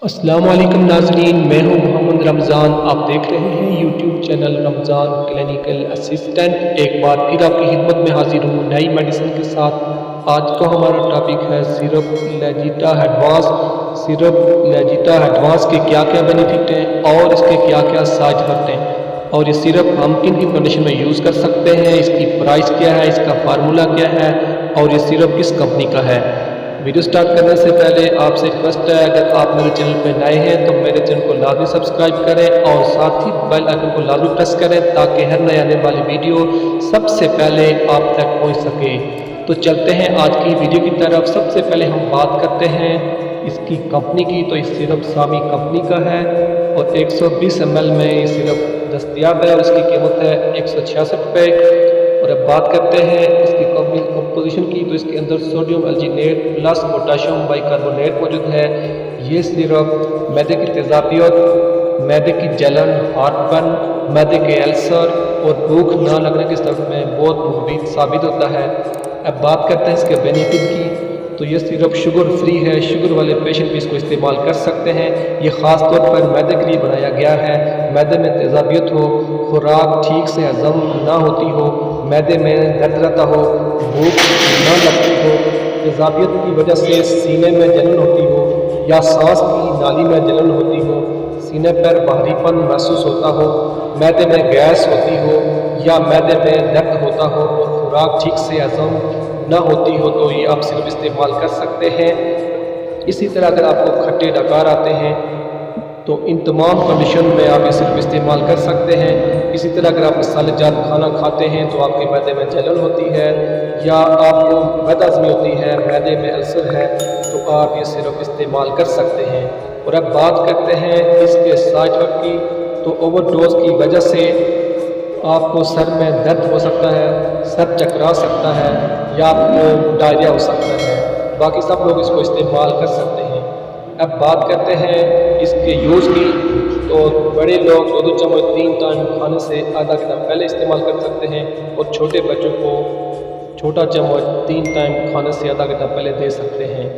السلام علیکم ناظرین، میں ہوں محمد رمضان۔ آپ دیکھ رہے ہیں یوٹیوب چینل رمضان کلینیکل اسسٹنٹ۔ ایک بار پھر آپ کی خدمت میں حاضر ہوں نئی میڈیسن کے ساتھ۔ آج کا ہمارا ٹاپک ہے سیرپ لیجیٹا ایڈوانس۔ سیرپ لیجیٹا ایڈوانس کے کیا کیا بینیفٹ ہیں اور اس کے کیا کیا سائڈ افیکٹ ہیں، اور یہ سیرپ ہم کن کن کنڈیشن میں یوز کر سکتے ہیں، اس کی پرائس کیا ہے، اس کا فارمولا کیا ہے، اور یہ سیرپ کس کمپنی کا ہے۔ ویڈیو سٹارٹ کرنے سے پہلے آپ سے ریکویسٹ ہے، اگر آپ میرے چینل پہ نئے ہیں تو میرے چینل کو لازمی سبسکرائب کریں اور ساتھ ہی بیل آئیکن کو لازمی پریس کریں تاکہ ہر نئے آنے والی ویڈیو سب سے پہلے آپ تک پہنچ سکے۔ تو چلتے ہیں آج کی ویڈیو کی طرف۔ سب سے پہلے ہم بات کرتے ہیں اس کی کمپنی کی، تو یہ سیرپ سامی کمپنی کا ہے اور 120 ml میں یہ سیرپ دستیاب ہے اور اس کی قیمت ہے 166 روپے۔ اور اب بات کرتے ہیں اس کی کمپوزیشن کی، تو اس کے اندر sodium alginate plus potassium bicarbonate موجود ہے۔ یہ سیرپ معدے کی تیزابیت، معدے کی جلن، ہارٹ برن، معدے کے السر اور بھوک نہ لگنے کے سبب میں بہت مفید ثابت ہوتا ہے۔ اب بات کرتے ہیں اس کے بینیفٹ کی، تو یہ سیرپ شوگر فری ہے، شوگر والے پیشنٹ بھی اس کو استعمال کر سکتے ہیں۔ یہ خاص طور پر معدے کے لیے بنایا گیا ہے۔ معدے میں تیزابیت ہو، خوراک ٹھیک سے ہضم نہ ہوتی ہو، معدے میں درد رہتا ہو، بھوک نہ لگتی ہو، تیزابیت کی وجہ سے سینے میں جلن ہوتی ہو یا سانس کی نالی میں جلن ہوتی ہو، سینے پر بھاری پن محسوس ہوتا ہو، معدے میں گیس ہوتی ہو یا معدے میں درد ہوتا ہو اور خوراک ٹھیک سے ہضم نہ ہوتی ہو، تو یہ آپ صرف استعمال کر سکتے ہیں۔ اسی طرح اگر آپ کو کھٹے ڈکار آتے ہیں تو ان تمام کنڈیشن میں آپ یہ صرف استعمال کر سکتے ہیں۔ اسی طرح اگر آپ مسالے جات کھانا کھاتے ہیں تو آپ کے معدے میں جلن ہوتی ہے یا آپ کو بد ہضمی ہوتی ہے، معدے میں السر ہے، تو آپ یہ صرف استعمال کر سکتے ہیں۔ اور اب بات کرتے ہیں اس کے سائڈ افیکٹ کی، تو اوور ڈوز کی وجہ سے آپ کو سر میں درد ہو سکتا ہے، سر چکرا سکتا ہے یا آپ کو ڈائریا ہو سکتا ہے۔ باقی سب لوگ اس کو استعمال کر سکتے ہیں۔ اب بات کرتے ہیں اس کے یوز کی، تو بڑے لوگ 2 چمچ 3 ٹائم کھانے سے آدھا گھنٹہ پہلے استعمال کر سکتے ہیں اور چھوٹے بچوں کو چھوٹا چمچ 3 ٹائم کھانے سے آدھا گھنٹہ پہلے دے سکتے ہیں۔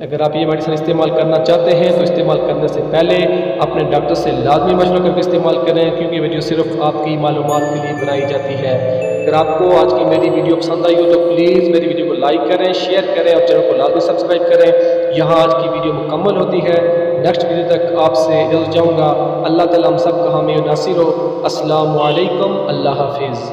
اگر آپ یہ میڈیسن استعمال کرنا چاہتے ہیں تو استعمال کرنے سے پہلے اپنے ڈاکٹر سے لازمی مشورہ کر کے استعمال کریں، کیونکہ ویڈیو صرف آپ کی معلومات کے لیے بنائی جاتی ہے۔ اگر آپ کو آج کی میری ویڈیو پسند آئی ہو تو پلیز میری ویڈیو کو لائک کریں، شیئر کریں اور چینل کو لازمی سبسکرائب کریں۔ یہاں آج کی ویڈیو مکمل ہوتی ہے۔ نیکسٹ ویڈیو تک آپ سے اجازت چاہوں گا۔ اللہ تعالیٰ ہم سب کا حامی و ناصر ہو۔ السلام علیکم، اللہ حافظ۔